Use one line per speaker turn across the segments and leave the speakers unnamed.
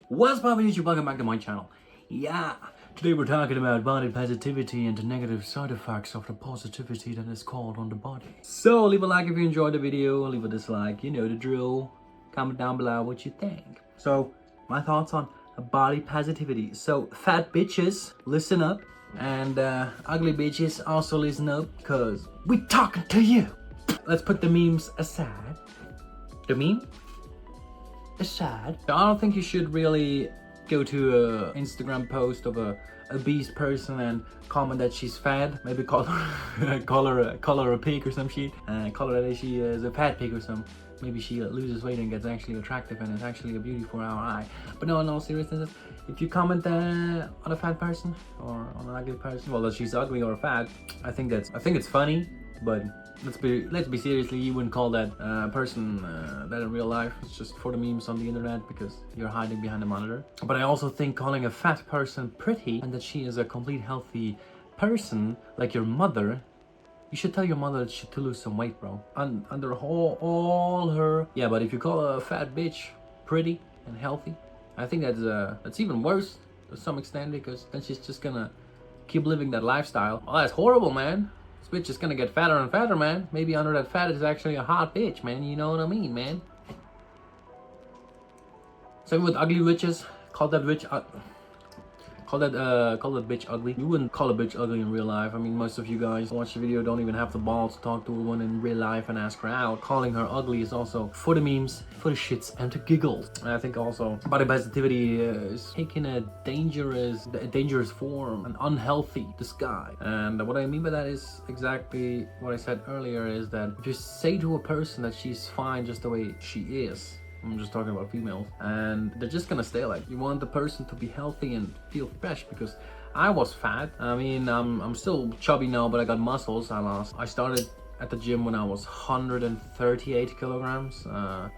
What's poppin' YouTube? Welcome back to my channel. Yeah, today we're talking about body positivity and the negative side effects of the positivity that is called on the body. So leave a like if you enjoyed the video, leave a dislike, you know the drill. Comment down below what you think. So, my thoughts on body positivity. So, fat bitches, listen up. And ugly bitches, also listen up, cause we talking to you. Let's put the memes aside. The meme? Aside. I don't think you should really go to a Instagram post of a obese person and comment that she's fat. Maybe call her call her a pig or some shit. Call her that she is a fat pig or some. Maybe she loses weight and gets actually attractive and is actually a beauty for our eye. But no, in all seriousness, if you comment on a fat person or on an ugly person, well, that she's ugly or fat, I think it's funny. But let's be seriously, you wouldn't call that person that in real life. It's just for the memes on the internet because you're hiding behind a monitor. But I also think calling a fat person pretty and that she is a complete healthy person like your mother, you should tell your mother to lose some weight, bro. Under all her. Yeah, but if you call a fat bitch pretty and healthy, I think that's even worse to some extent, because then she's just gonna keep living that lifestyle. Well, that's horrible, man. This bitch is gonna get fatter and fatter, man. Maybe under that fat is actually a hot bitch, man. You know what I mean, man? Same with ugly bitches. Call that bitch call that bitch ugly. You wouldn't call a bitch ugly in real life. I mean, most of you guys watch the video don't even have the balls to talk to a woman in real life and ask her out. Calling her ugly is also for the memes, for the shits, and to giggles. And I think also body positivity is taking a dangerous form, an unhealthy disguise. And what I mean by that is exactly what I said earlier, is that if you say to a person that she's fine just the way she is, I'm just talking about females, and they're just gonna stay like. You want the person to be healthy and feel fresh, because I was fat. I mean, I'm still chubby now, but I got muscles I lost. I started at the gym when I was 138 kilograms.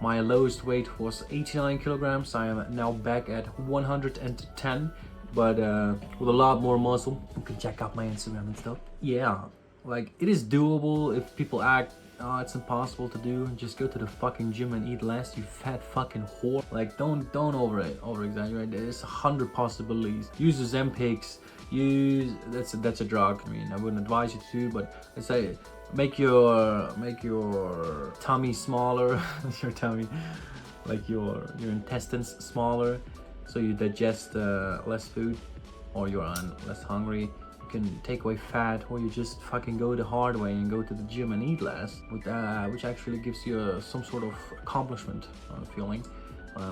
My lowest weight was 89 kilograms. I am now back at 110, but with a lot more muscle. You can check out my Instagram and stuff. Yeah, like, it is doable if people act it's impossible to do. Just go to the fucking gym and eat less, you fat fucking whore. Like, don't over exaggerate. There's 100 possibilities. Use the Zempics. That's a drug. I mean, I wouldn't advise you to, but let's say make your tummy smaller. Your tummy, like your intestines smaller, so you digest less food, or you're less hungry. Can take away fat, or you just fucking go the hard way and go to the gym and eat less, which actually gives you some sort of accomplishment feeling,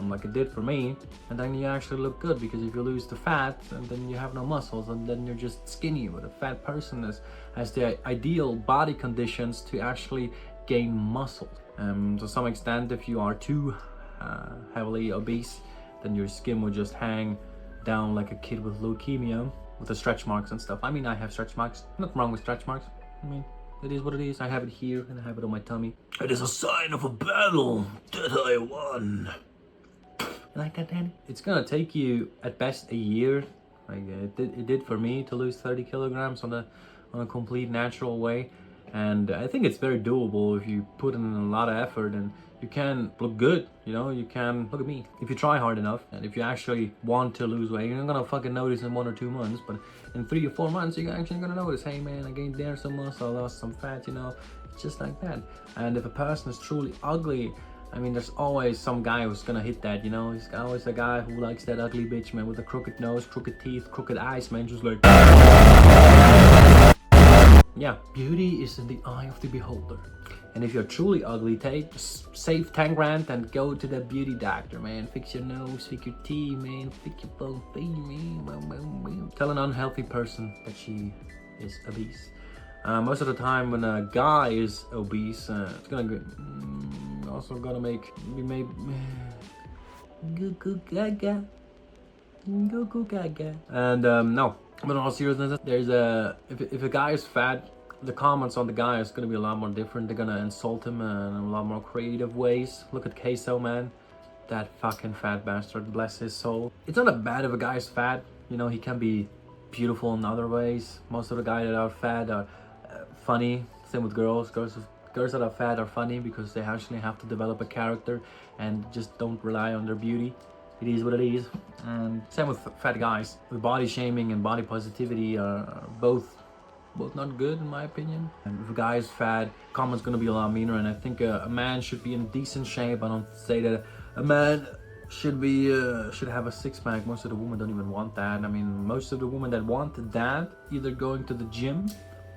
like it did for me. And then you actually look good, because if you lose the fat, and then you have no muscles, and then you're just skinny. But a fat person has the ideal body conditions to actually gain muscle. To some extent, if you are too heavily obese, then your skin will just hang down like a kid with leukemia, with the stretch marks and stuff. I mean, I have stretch marks. Nothing wrong with stretch marks. I mean, it is what it is. I have it here and I have it on my tummy. It is a sign of a battle that I won. You like that, Danny? It's gonna take you at best a year. Like it did for me, to lose 30 kilograms on a complete natural way. And I think it's very doable if you put in a lot of effort, and you can look good. You know, you can look at me. If you try hard enough, and if you actually want to lose weight, you're not gonna fucking notice in 1 or 2 months, but in 3 or 4 months, you're actually gonna notice, hey man, I gained there some muscle, I lost some fat, you know, it's just like that. And if a person is truly ugly, I mean, there's always some guy who's gonna hit that, you know. There's always a guy who likes that ugly bitch, man, with a crooked nose, crooked teeth, crooked eyes, man, just like... Yeah, beauty is in the eye of the beholder. And if you're truly ugly, save 10 grand and go to the beauty doctor, man. Fix your nose, fix your teeth, man. Fix your bone feet, man. Tell an unhealthy person that she is obese. Most of the time when a guy is obese, it's gonna also gonna make me maybe go gaga. And no, but in all seriousness, there's if a guy is fat, the comments on the guy is gonna be a lot more different. They're gonna insult him in a lot more creative ways. Look at Queso, man. That fucking fat bastard, bless his soul. It's not that bad if a guy is fat. You know, he can be beautiful in other ways. Most of the guys that are fat are funny. Same with girls. Girls that are fat are funny because they actually have to develop a character and just don't rely on their beauty. It is what it is. And same with fat guys. The body shaming and body positivity are both not good in my opinion. And if a guy is fat, comment's gonna be a lot meaner. And I think a man should be in decent shape. I don't say that a man should have a six-pack. Most of the women don't even want that. I mean, most of the women that want that either going to the gym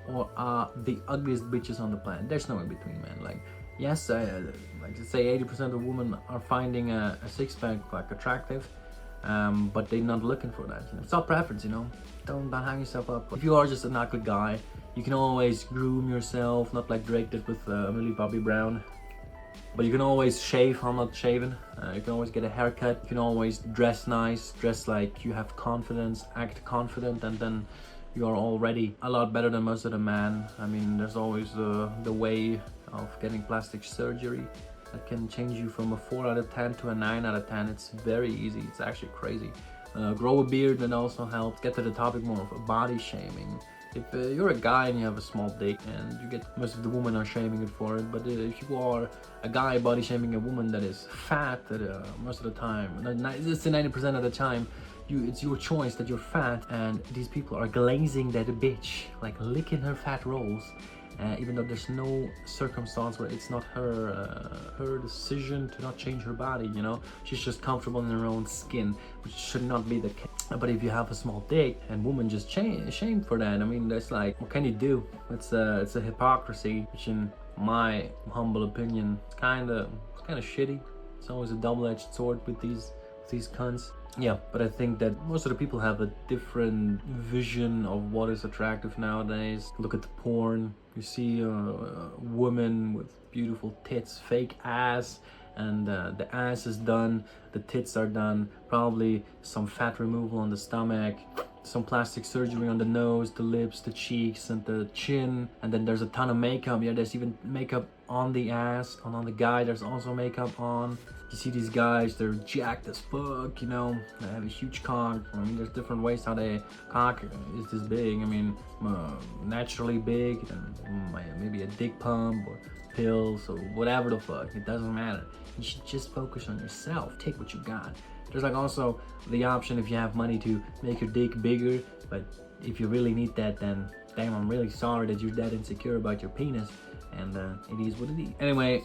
or are the ugliest bitches on the planet. There's no in between, man. Like, yes, like to say 80% of women are finding a six-pack like attractive, but they're not looking for that. It's all preference, Don't hang yourself up. If you are just an ugly guy, you can always groom yourself, not like Drake did with Millie Bobby Brown. But you can always shave. I'm not shaving. You can always get a haircut. You can always dress nice, dress like you have confidence, act confident, and then you are already a lot better than most of the men. I mean, there's always the way of getting plastic surgery that can change you from a 4 out of 10 to a 9 out of 10. It's very easy. It's actually crazy. Grow a beard, that also helps. Get to the topic more of body shaming. If you're a guy and you have a small dick, and you get most of the women are shaming it for it, but if you are a guy body shaming a woman that is fat, that most of the time, it's 90% of the time, it's your choice that you're fat, and these people are glazing that bitch, like licking her fat rolls, even though there's no circumstance where it's not her decision to not change her body, she's just comfortable in her own skin, which should not be the case. But if you have a small dick and women just shamed for that, I mean, that's like, what can you do? It's a hypocrisy, which in my humble opinion, it's kind of shitty. It's always a double-edged sword with these cunts. Yeah, but I think that most of the people have a different vision of what is attractive nowadays. Look at the porn. You see a woman with beautiful tits, fake ass, and the ass is done, the tits are done, probably some fat removal on the stomach, some plastic surgery on the nose, the lips, the cheeks, and the chin, and then there's a ton of makeup. Yeah, there's even makeup on the ass, and on the guy there's also makeup on. You see these guys, they're jacked as fuck, they have a huge cock. I mean, there's different ways how their cock is this big. I mean, naturally big, and maybe a dick pump or pills or whatever the fuck, it doesn't matter. You should just focus on yourself, take what you got. There's like also the option if you have money to make your dick bigger, but if you really need that, then damn, I'm really sorry that you're that insecure about your penis. And it is what it is. Anyway,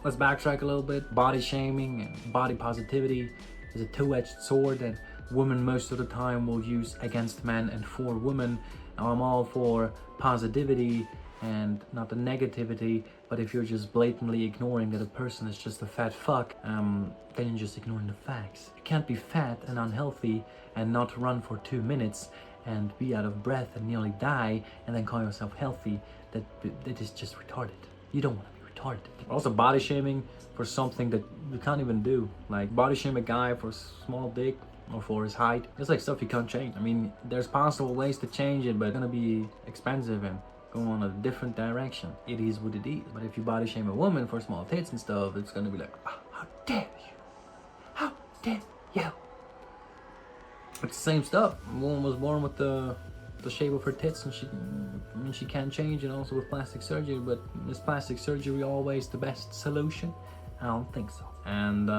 let's backtrack a little bit. Body shaming and body positivity is a two-edged sword that women most of the time will use against men and for women. Now, I'm all for positivity and not the negativity, but if you're just blatantly ignoring that a person is just a fat fuck, then you're just ignoring the facts. You can't be fat and unhealthy and not run for 2 minutes and be out of breath and nearly die and then call yourself healthy. That is just retarded. You don't want to be retarded. Also, body shaming for something that you can't even do. Like body shame a guy for a small dick or for his height. It's like stuff you can't change. I mean, there's possible ways to change it, but it's gonna be expensive and go on a different direction. It is what it is. But if you body shame a woman for small tits and stuff, it's gonna be like, oh, how dare you? How dare you? It's the same stuff. A woman was born with the shape of her tits, and she can't change, and also with plastic surgery. But is plastic surgery always the best solution? I don't think so. And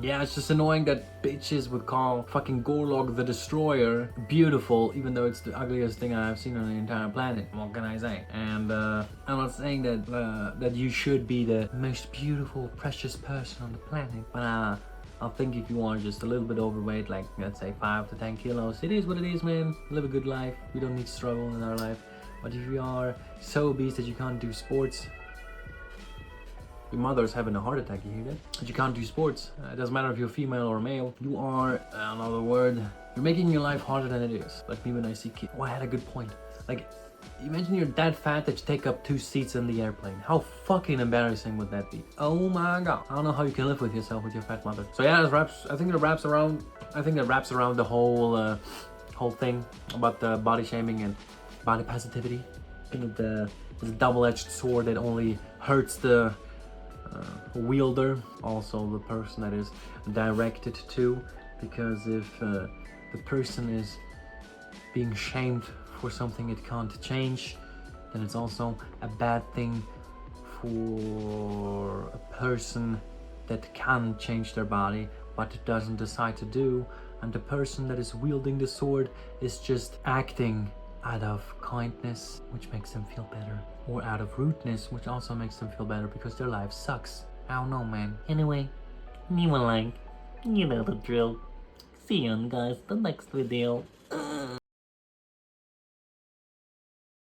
yeah, it's just annoying that bitches would call fucking Gorlog the Destroyer beautiful, even though it's the ugliest thing I've seen on the entire planet. What can I say? And I'm not saying that you should be the most beautiful, precious person on the planet, but I think if you are just a little bit overweight, like let's say 5 to 10 kilos, it is what it is, man. Live a good life. We don't need to struggle in our life. But if you are so obese that you can't do sports, your mother's having a heart attack, you hear that? But you can't do sports. It doesn't matter if you're female or male. You are, another word, you're making your life harder than it is. Like me when I see kids. Oh, I had a good point. Like, imagine you're that fat that you take up 2 seats in the airplane. How fucking embarrassing would that be? Oh my god. I don't know how you can live with yourself with your fat mother. So yeah, I think that wraps around the whole thing about the body shaming and body positivity. I think that it's a double-edged sword that only hurts the wielder, also the person that is directed to, because if the person is being shamed for something it can't change, then it's also a bad thing for a person that can change their body but it doesn't decide to do, and the person that is wielding the sword is just acting out of kindness, which makes them feel better, or out of rudeness, which also makes them feel better because their life sucks. I don't know, man. Anyway, you know the drill. See you guys the next video.